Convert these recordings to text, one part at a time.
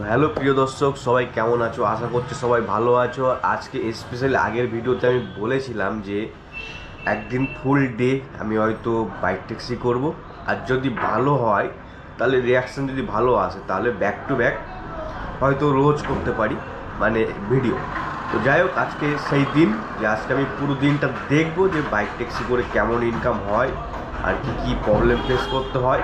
Hello প্রিয় দর্শক, সবাই কেমন আছো? আশা করছি সবাই ভালো আছো। আজকে স্পেশালি আগের ভিডিওতে আমি বলেছিলাম যে একদিন ফুল ডে আমি হয়তো বাইক ট্যাক্সি করব, আর যদি ভালো হয় তাহলে রিয়াকশান যদি ভালো আসে তাহলে ব্যাক টু ব্যাক হয়তো রোজ করতে পারি, মানে ভিডিও। তো যাই হোক, আজকে সেই দিন যে আজকে আমি পুরো দিনটা দেখবো যে বাইক ট্যাক্সি করে কেমন ইনকাম হয় আর কি কি প্রবলেম ফেস করতে হয়।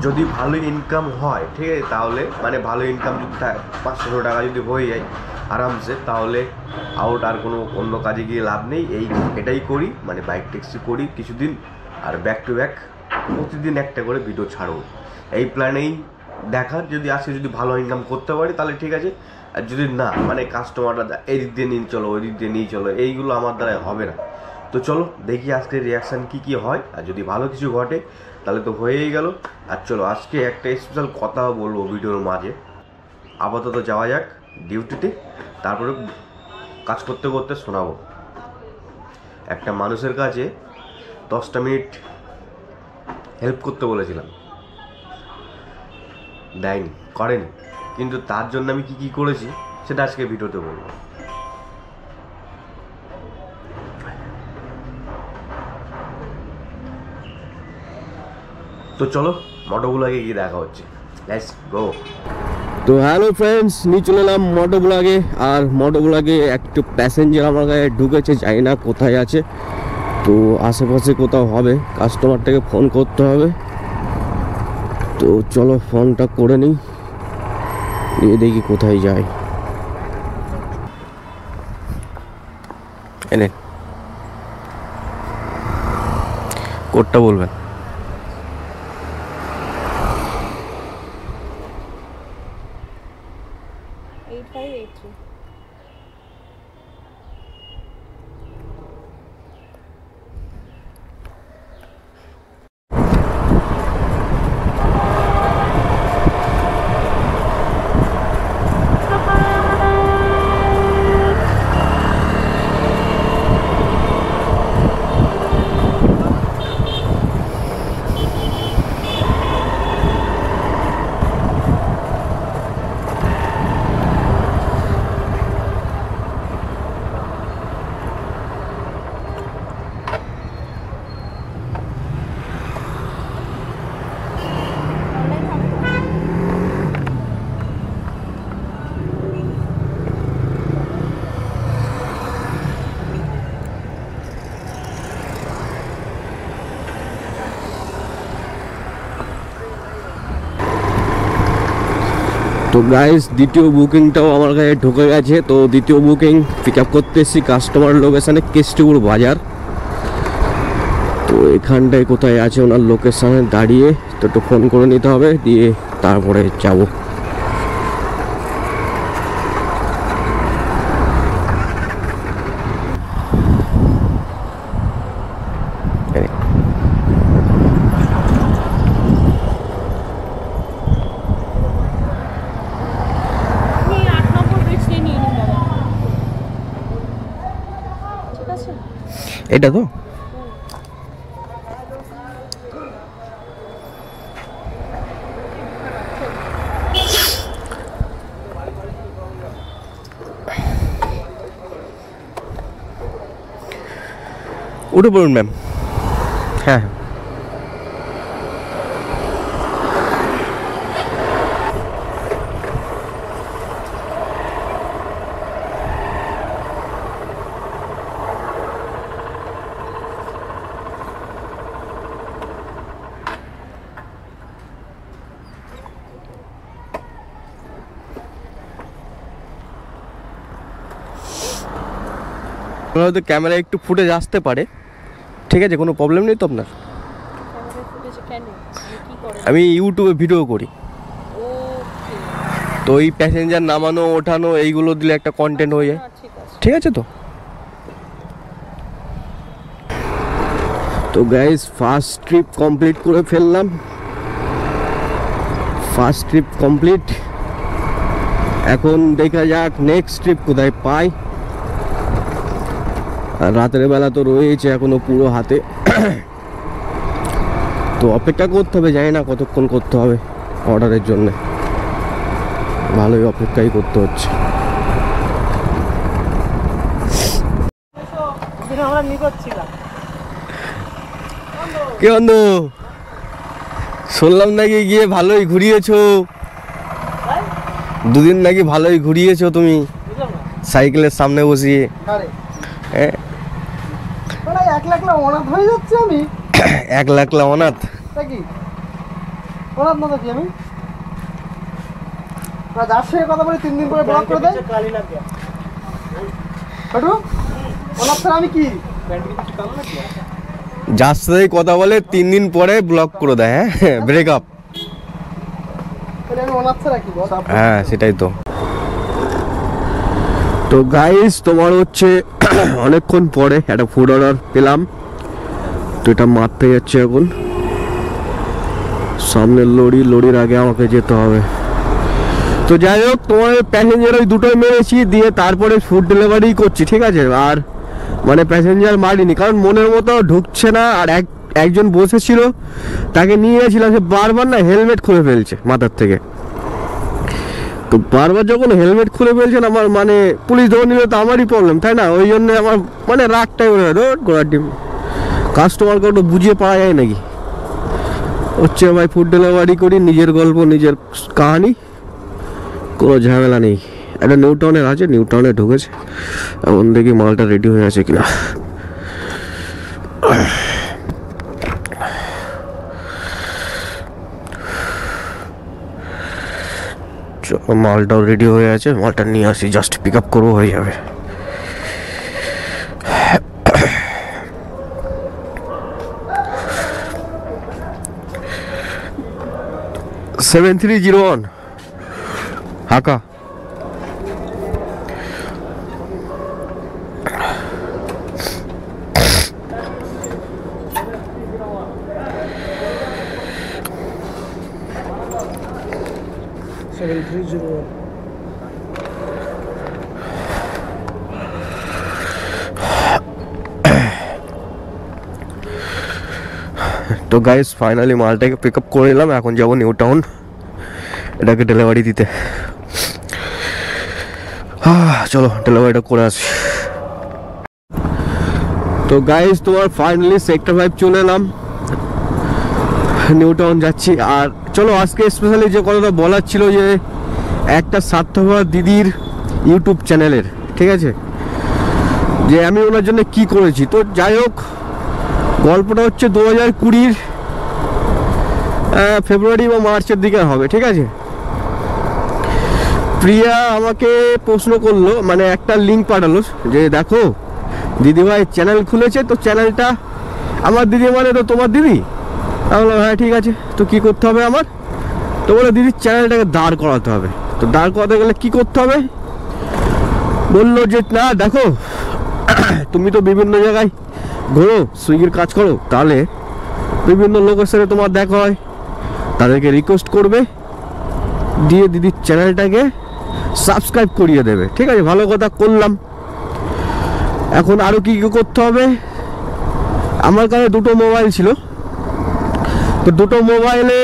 যদি ভালো ইনকাম হয়, ঠিক আছে, তাহলে মানে ভালো ইনকাম যদি 500 টাকা যদি হয়ে যায় আরামসে, তাহলে আউট আর কোনো অন্য কাজে গিয়ে লাভ নেই। এটাই করি, মানে বাইক ট্যাক্সি করি কিছুদিন, আর ব্যাক টু ব্যাক প্রতিদিন একটা করে ভিডিও ছাড়ব। এই প্ল্যানেই দেখার, যদি আজকে যদি ভালো ইনকাম করতে পারি তাহলে ঠিক আছে, আর যদি না, মানে কাস্টমাররা এদিক দিয়ে নিয়ে চলো ওই দিক দিয়ে নিয়ে চলো, এইগুলো আমার দ্বারা হবে না। তো চলো দেখি আজকে রিয়াকশান কী হয়, আর যদি ভালো কিছু ঘটে তাহলে তো হয়েই গেল। আর চলো আজকে একটা স্পেশাল কথা বলবো ভিডিওর মাঝে। আপাতত যাওয়া যাক ডিউটিতে, তারপরে কাজ করতে করতে শোনাবো। একটা মানুষের কাছে 10টা মিনিট হেল্প করতে বলেছিলাম, দেয়নি, করেনি, কিন্তু তার জন্য আমি কি করেছি সেটা আজকে ভিডিওতে বলবো। তো চলো মোটোগুলোকে গিয়ে দেখা হচ্ছে, লেটস গো। তো হ্যালো ফ্রেন্ডস, নিয়ে চলে এলাম মোটোগুলাকে। আর মোটোগুলাকে একটু প্যাসেঞ্জার আমার গায়ে ঢুকেছে, জানি না কোথায় আছে। তো আশেপাশে কোথাও হবে, কাস্টমারটাকে ফোন করতে হবে। তো চলো ফোনটা করে নিই, নিয়ে দেখি কোথায় যায়। এনে কোডটা বলবেন। তো গাইস, দ্বিতীয় বুকিংটাও আমার কাছে ঢুকে গেছে। তো দ্বিতীয় বুকিং পিক আপ করতে এসেছি কাস্টমার লোকেশানে, কেষ্টপুর বাজার। তো এখানটায় কোথায় আছে ওনার লোকেশানে দাঁড়িয়ে, তো একটু ফোন করে নিতে হবে, দিয়ে তারপরে যাবো। এটা তো উঠে পড়ুন ম্যাম। হ্যাঁ হয়তো ক্যামেরা একটু ফুটেজ আসতে পারে, ঠিক আছে, কোনো প্রবলেম নেই তো আপনার? আমি ইউটিউবে ভিডিও করি, তো এই প্যাসেঞ্জার নামানো ওঠানো এইগুলো দিলে একটা কন্টেন্ট হয়ে যায়, ঠিক আছে। তো গাইস, ফার্স্ট ট্রিপ কমপ্লিট করে ফেললাম। ফার্স্ট ট্রিপ কমপ্লিট, এখন দেখা যাক নেক্সট ট্রিপ কোথায় পাই। আর রাতের বেলা তো রয়েছে এখনো পুরো হাতে, তো অপেক্ষা করতে হবে, জানি না কতক্ষণ করতে হবে অর্ডারের জন্য। ভালোই অপেক্ষাই করতে হচ্ছে। কি বন্ধু, শুনলাম নাকি গিয়ে ভালোই ঘুরিয়েছো, দুদিন নাকি ভালোই ঘুরিয়েছো তুমি সাইকেলের সামনে বসিয়ে। হ্যাঁ, 1 লাখ অনাথ হয়ে যাচ্ছে আমি। 1 লাখ অনাথ কি অনাথ না থাকি আমি? যার সঙ্গে কথা বলে 3 দিন পরে ব্লক করে দেয়। অনাথ ছাড়া আমি কি? যার সাথে কথা বলে 3 দিন পরে ব্লক করে দেয়। হ্যাঁ, ব্রেকআপ। আমি অনাথ ছাড়া কি বল? হ্যাঁ, সেটাই তো। তো গাইস, তোমার হচ্ছে অনেকক্ষণ পরে একটা ফুড অর্ডার পেলাম, তো এটা মারতে যাচ্ছে এখন। সামনের লরির আগে আমাকে যেতে হবে। তো যাই হোক, তোমার প্যাসেঞ্জার ওই দুটোই মেরেছি, দিয়ে তারপরে ফুড ডেলিভারি করছি, ঠিক আছে। আর মানে প্যাসেঞ্জার মারিনি, কারণ মনের মতো ঢুকছে না। আর একজন বসেছিল, তাকে নিয়ে গেছিলাম, সে বারবার না হেলমেট খুলে ফেলছে মাথার থেকে। তো বারবার যখন হেলমেট খুলে ফেলছেন, আমার মানে পুলিশ ধরে নিলে তো আমারই প্রবলেম, তাই না? ওই জন্য আমার মানে রাগটাই হয়ে গেল। গোড়ার ডিম, কাস্টমারকে ওটা বুঝিয়ে পাওয়া যায় নাকি? হচ্ছে ভাই, ফুড ডেলিভারি করি, নিজের গল্প নিজের কাহানি, কোনো ঝামেলা নেই। একটা নিউ টাউনের আছে, নিউ টাউনে ঢুকেছে, এখন দেখি মালটা রেডি হয়ে আছে কিনা। মালটাও রেডি হয়ে আছে, মালটা নিয়ে আসি, জাস্ট পিক আপ করবো, হয়ে যাবে। $7301 হাকা। তো গাইস, ফাইনালি মালটাকে পিক আপ করে নিলাম, এখন যাবো নিউ টাউন এটাকে ডেলিভারি দিতে। চলো ডেলিভারিটা করে আসি। তো গাইস, তোমার ফাইনালি সেক্টর 5 চলে এলাম, নিউ টাউন যাচ্ছি। আর চলো আজকে স্পেশালি যে কথাটা বলার ছিল, যে একটা স্বার্থপর দিদির ইউটিউব চ্যানেলের, ঠিক আছে, যে আমি ওনার জন্য কি করেছি। তো যাই হোক, গল্পটা হচ্ছে 2020 ফেব্রুয়ারি বা মার্চের দিকে হবে, ঠিক আছে। প্রিয়া আমাকে প্রশ্ন করলো, মানে একটা লিঙ্ক পাঠালো, যে দেখো দিদিভাই চ্যানেল খুলেছে, তো চ্যানেলটা আমার দিদি মানে তো তোমার দিদি। আমি বললাম হ্যাঁ ঠিক আছে, তো কী করতে হবে আমার? তো বলে দিদির চ্যানেলটাকে দাঁড় করাতে হবে। তো দাঁড় করাতে গেলে কী করতে হবে? বললো যে না দেখো, তুমি তো বিভিন্ন জায়গায় ঘোরো, সুইগির কাজ করো, তাহলে বিভিন্ন লোকের সাথে তোমার দেখা হয়, তাদেরকে রিকোয়েস্ট করবে, দিয়ে দিদির চ্যানেলটাকে সাবস্ক্রাইব করিয়ে দেবে। ঠিক আছে, ভালো কথা, করলাম। এখন আরও কী কী করতে হবে? আমার কাছে দুটো মোবাইল ছিল, তো দুটো মোবাইলে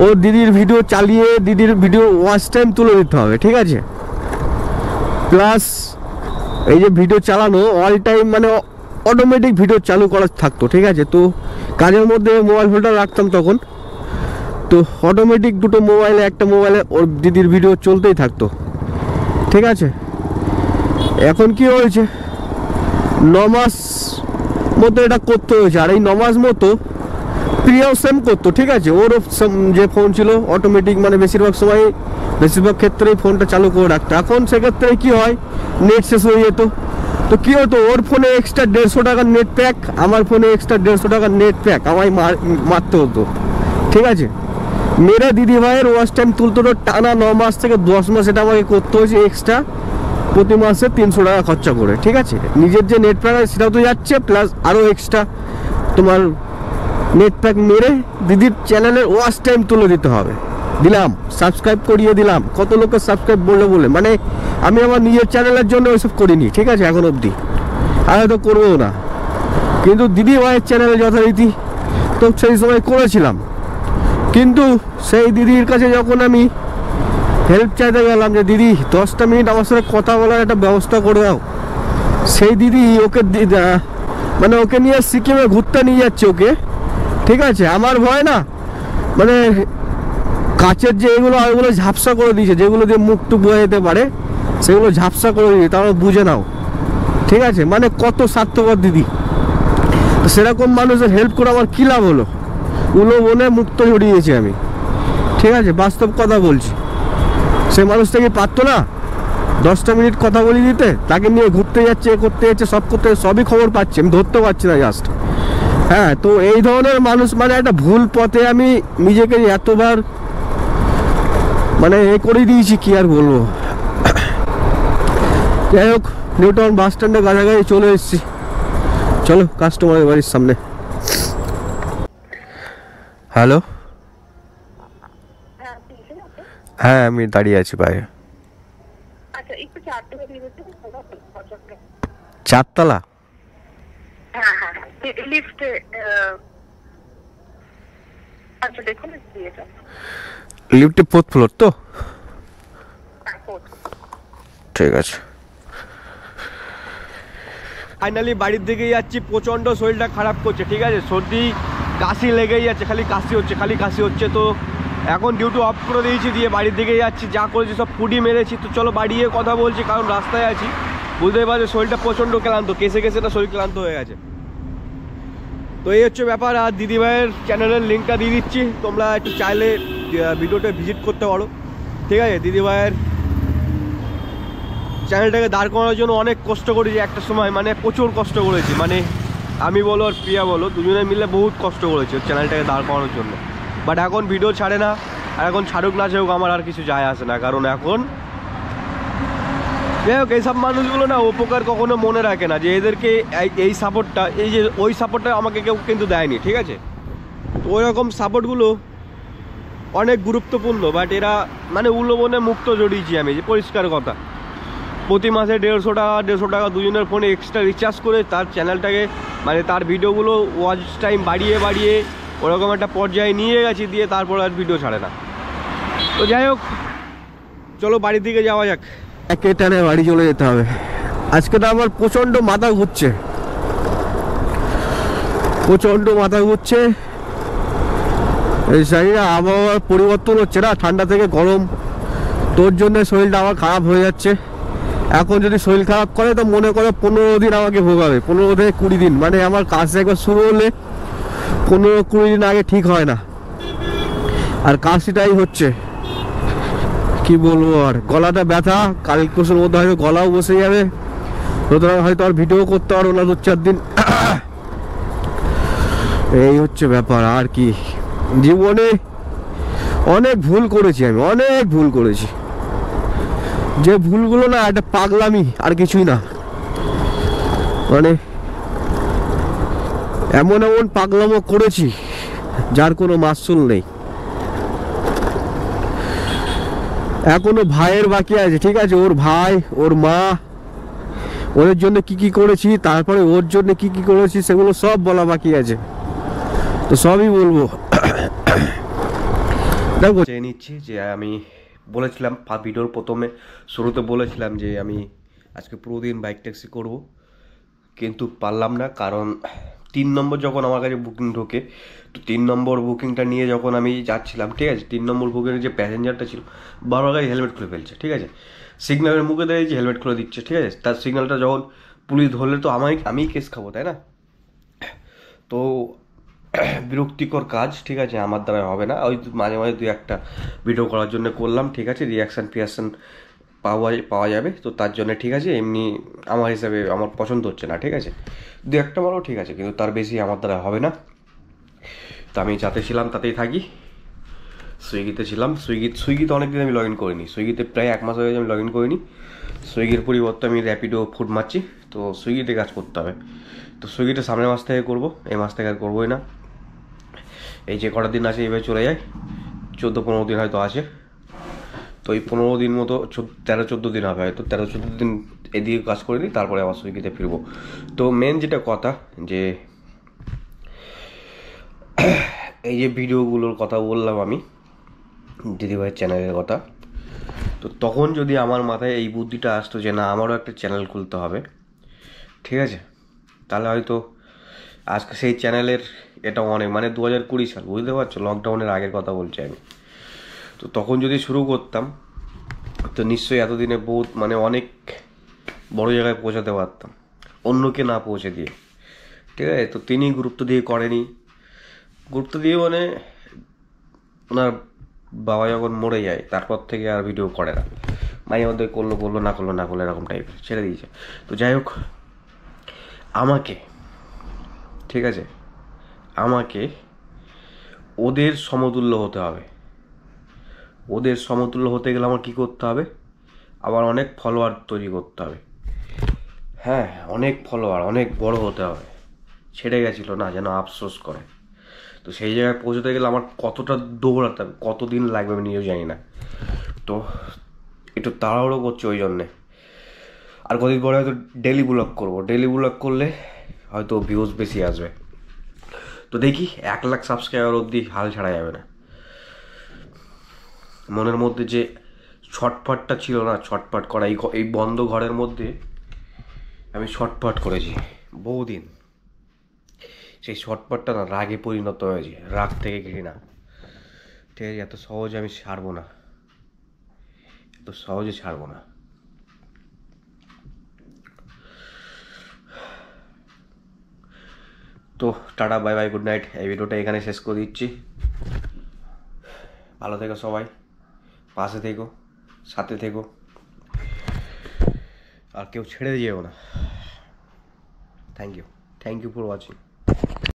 ও দিদির ভিডিও চালিয়ে দিদির ভিডিও ওয়াচ টাইম তুলে দিতে হবে, ঠিক আছে। প্লাস এই যে ভিডিও চালানো অল টাইম, মানে অটোমেটিক ভিডিও চালু করা থাকতো, ঠিক আছে। তো কাজের মধ্যে মোবাইল ফোনটা রাখতাম তখন, তো অটোমেটিক দুটো মোবাইলে, একটা মোবাইলে ওর দিদির ভিডিও চলতেই থাকতো, ঠিক আছে। এখন কি হয়েছে, 9 মাস মতো এটা করতে হয়েছে। আর এই 9 মাস মতো প্রিয়াও সেম করতো, ঠিক আছে। ওরও যে ফোন ছিল অটোমেটিক, মানে বেশিরভাগ সময়, বেশিরভাগ ক্ষেত্রেই ফোনটা চালু করে রাখতো। এখন সেক্ষেত্রে কি হয়, নেট শেষ হয়ে যেত। তো কী হতো, ওর ফোনে এক্সট্রা 150 টাকার নেট প্যাক, আমার ফোনে এক্সট্রা 150 টাকার নেট প্যাক আমায় মারতে হতো, ঠিক আছে। মেরে দিদিভাইয়ের ওয়াচ টাইম তুলতে হতো টানা 9 মাস থেকে 10 মাস, এটা আমাকে করতে হয়েছে এক্সট্রা প্রতি মাসে 300 টাকা খরচা করে, ঠিক আছে। নিজের যে নেট প্যাক সেটাও তো যাচ্ছে, প্লাস আরও এক্সট্রা তোমার নেট প্যাক মেরে দিদির চ্যানেলের ওয়াচ টাইম তুলে দিতে হবে। দিলাম, সাবস্ক্রাইব করিয়ে দিলাম। কত লোকের সাবস্ক্রাইব বলে মানে আমি আমার নিজের চ্যানেলের জন্য ওইসব করিনি, ঠিক আছে, এখন অবধি, আর হয়তো করবো না। কিন্তু দিদি ভাইয়ের চ্যানেলে যথারীতি তো সেই সময় করেছিলাম। কিন্তু সেই দিদির কাছে যখন আমি হেল্প চাইতে গেলাম যে দিদি 10টা মিনিট আমার সাথে কথা বলার একটা ব্যবস্থা করে দাও। সেই দিদি ওকে মানে ওকে নিয়ে সিকিমে ঘুরতে নিয়ে যাচ্ছে ওকে, ঠিক আছে। আমার ভয় না, মানে কাচের যে এগুলো ওগুলো ঝাপসা করে দিয়েছে, যেগুলো দিয়ে মুখ টুক বয়ে যেতে পারে সেগুলো ঝাপসা করে দিয়েছে, তাহলে বুঝে নাও, ঠিক আছে। মানে কত স্বার্থপর দিদি। তো সেরকম মানুষের হেল্প করে আমার কী লাভ হলো? উলো বনে মুক্ত জড়িয়েছি আমি, ঠিক আছে, বাস্তব কথা বলছি। সে মানুষটাকে পারতো না 10টা মিনিট কথা বলে দিতে? তাকে নিয়ে ঘুরতে যাচ্ছে, করতে যাচ্ছে, সব করতে, সবই খবর পাচ্ছি, আমি ধরতে পারছি না জাস্ট। হ্যাঁ, তো এই ধরনের মানুষ মানে একটা ভুল পথে আমি নিজেকে এতবার মানে করে দিয়েছি, কি আর বলবো। যাই হোক, নিউটাউন বাস স্ট্যান্ডে কাছাকাছি চলে এসেছি। চলো কাস্টমারের বাড়ির সামনে। হ্যালো, হ্যাঁ আমি দাঁড়িয়ে আছি বাইরে। চারতলা? লিফটে 4th ফ্লোর তো? ঠিক আছে। ফাইনালি বাড়ির দিকে যাচ্ছি। প্রচণ্ড শরীরটা খারাপ করছে, ঠিক আছে, সর্দি কাশি লেগেই যাচ্ছে, খালি কাশি হচ্ছে। তো এখন ডিউটি অফ করে দিয়েছি, দিয়ে বাড়ির দিকে যাচ্ছি। যা করেছি সব পুডি মেরেছি। তো চলো বাড়ি গিয়ে কথা বলছি, কারণ রাস্তায় আছি, বুঝতেই পারছো শরীরটা প্রচণ্ড ক্লান্ত, কেসে না শরীর ক্লান্ত হয়ে গেছে। তো এই হচ্ছে ব্যাপার। আর দিদিভাইয়ের চ্যানেলের লিঙ্কটা দিয়ে দিচ্ছি, তোমরা একটু চাইলে ভিডিওটা ভিজিট করতে পারো, ঠিক আছে। দিদিভাইয়ের চ্যানেলটাকে দাঁড় করানোর জন্য অনেক কষ্ট করেছি একটা সময়, মানে প্রচুর কষ্ট করেছি, মানে আমি বলো আর প্রিয়া বলো, দুজনে মিলে বহুত কষ্ট করেছি চ্যানেলটাকে দাঁড় করানোর জন্য। বাট এখন ভিডিও ছাড়ে না, আর এখন ছাড়ুক না ছাড়ুক আমার আর কিছু যায় আসে না, কারণ এখন যাই হোক এইসব মানুষগুলো না উপকার কখনো মনে রাখে না, যে এদেরকে এই সাপোর্টটা, এই যে ওই সাপোর্টটা আমাকে কেউ কিন্তু দেয়নি, ঠিক আছে। তো ওই রকম সাপোর্টগুলো অনেক গুরুত্বপূর্ণ, বাট এরা মানে উল্লবনে মুক্ত জড়িয়েছি আমি, যে পরিষ্কার কথা। প্রতি মাসে 150 টাকা দুজনের ফোনে এক্সট্রা রিচার্জ করে তার চ্যানেলটাকে, মানে তার ভিডিওগুলো ওয়াচ টাইম বাড়িয়ে ওরকম একটা পর্যায়ে নিয়ে গেছি, দিয়ে তারপর আর ভিডিও ছাড়ে না। তো যাই হোক, চলো বাড়ির দিকে যাওয়া যাক। একে টানে বাড়ি চলে যেতে হবে। আজকে তো আমার প্রচণ্ড মাথা ঘুরছে, এই শরীরে আবহাওয়ার পরিবর্তন হচ্ছে না, ঠান্ডা থেকে গরম, তোর জন্য শরীরটা আমার খারাপ হয়ে যাচ্ছে। এখন যদি শরীর খারাপ করে তো মনে করো 15 দিন আমাকে ভোগাবে, 15 থেকে 20 দিন। মানে আমার কাজ একবার শুরু হলে 15-20 দিন আগে ঠিক হয় না, আর কাশিটাই হচ্ছে, কি বলবো। আর গলাটা ব্যথা, কাল পরশুর মধ্যে হয়তো গলাও বসে যাবে, সুতরাং হয়তো আর ভিডিও করতে পারবো না 2-4 দিন। এই হচ্ছে ব্যাপার। আর কি, জীবনে অনেক ভুল করেছি আমি, অনেক ভুল করেছি, যে ভুলগুলো না একটা পাগলামি, আর কিছুই না। মানে এমন পাগলামো করেছি যার কোনো মাসুল নেই। এখনো ভাইয়ের বাকি আছে, ঠিক আছে, ওর ভাই, ওর মা, ওদের জন্য কি করেছি, তারপরে ওর জন্য কি করেছি, সেগুলো সব বলা বাকি আছে, তো সবই বলবো। দেখো চেয়ে নিচ্ছি যে আমি বলেছিলাম ভিডিওর প্রথমে শুরুতে বলেছিলাম যে আমি আজকে পুরো দিন বাইক ট্যাক্সি করব, কিন্তু পারলাম না, কারণ 3 নম্বর যখন আমার কাছে বুকিং ঢোকে, তো 3 নম্বর বুকিংটা নিয়ে যখন আমি যাচ্ছিলাম, ঠিক আছে, 3 নম্বর বুকিংয়ের যে প্যাসেঞ্জারটা ছিল বারবার গাড়ি হেলমেট খুলে ফেলছে, ঠিক আছে, সিগন্যালের মুখে দাঁড়িয়েছে হেলমেট খুলে দিচ্ছে, ঠিক আছে। তার সিগন্যালটা যখন পুলিশ ধরলে তো আমি কেস খাবো, তাই না? তো বিরক্তিকর কাজ, ঠিক আছে, আমার দ্বারা হবে না। ওই মাঝে 2-1টা ভিডিও করার জন্য করলাম, ঠিক আছে, রিয়াকশান পাওয়া যাবে, তো তার জন্য ঠিক আছে। এমনি আমার হিসাবে আমার পছন্দ হচ্ছে না, ঠিক আছে, 2-1টা মারও ঠিক আছে, কিন্তু তার বেশি আমার দ্বারা হবে না। তো আমি যাতে ছিলাম তাতেই থাকি। সুইগিতে ছিলাম, সুইগিতে অনেকদিন আমি লগ ইন করিনি, সুইগিতে প্রায় 1 মাস হয়ে গেছে আমি লগ ইন করিনি। সুইগির পরিবর্তে আমি র্যাপিডো ফুড মারছি, তো সুইগিতে কাজ করতে হবে। তো সুইগিটা সামনের মাস থেকে করবো, এই মাস থেকে আর করবোই না। এই যে কটা দিন আছে এইভাবে চলে যায়, 14-15 দিন হয়তো আছে, তো এই 15 দিন মতো 13-14 দিন হবে হয়তো, 13-14 দিন এদিকে কাজ করে দিই, তারপরে আবার সুইগিতে ফিরবো। তো মেন যেটা কথা, যে এই যে ভিডিওগুলোর কথা বললাম আমি, দিদিভাইয়ের চ্যানেলের কথা, তো তখন যদি আমার মাথায় এই বুদ্ধিটা আসতো যে না আমারও একটা চ্যানেল খুলতে হবে, ঠিক আছে, তাহলে হয়তো আজকে সেই চ্যানেলের এটা অনেক মানে 2020 সাল, বুঝতে পারছো, লকডাউনের আগের কথা বলছি আমি। তো তখন যদি শুরু করতাম তো নিশ্চয়ই এতদিনে বহুত মানে অনেক বড় জায়গায় পৌঁছাতে পারতাম, অন্যকে না পৌঁছে দিয়ে, ঠিক আছে। তো তিনি গুরুত্ব দিয়ে করেনি, গুরুত্ব দিয়ে মানে ওনার বাবা যখন মরে যায় তারপর থেকে আর ভিডিও করে না, মাঝে মধ্যে করলো না করলো এরকম টাইপের ছেড়ে দিয়েছে। তো যাই হোক, আমাকে, ঠিক আছে, আমাকে ওদের সমতুল্য হতে হবে। ওদের সমতুল্য হতে গেলে আমার কী করতে হবে, আবার অনেক ফলোয়ার তৈরি করতে হবে। হ্যাঁ, অনেক ফলোয়ার, অনেক বড় হতে হবে। ছেড়ে গেছিলো না যেন আফসোস করে। তো সেই জায়গায় পৌঁছতে গেলে আমার কতটা দৌড়াতে হবে, কতদিন লাগবে আমি নিজেও জানি না। তো একটু তাড়াহুড়ো করছি ওই জন্যে। আর কদিন পরে হয়তো ডেলি ব্লগ করবো, ডেলি ব্লগ করলে হয়তো ভিউজ বেশি আসবে। তো দেখি 1 লাখ সাবস্ক্রাইবার অবধি হাল ছাড়া যাবে না। মনের মধ্যে যে ছটফটটা ছিল না, ছটফট করা, এই বন্ধ ঘরের মধ্যে আমি ছটফট করেছি বহুদিন। সেই ছটফটটা না রাগে পরিণত হয়েছে, রাগ থেকে ঘৃণা, ঠিক আছে। এত সহজে আমি ছাড়বো না, এত সহজে ছাড়বো না। তো tata, bye bye, good night. এই ভিডিওটা এখানে শেষ করে দিচ্ছি। ভালো থেকো সবাই, পাশে থেকো, সাথে থেকো, আর কেউ ছেড়ে যেও না। Thank you for watching.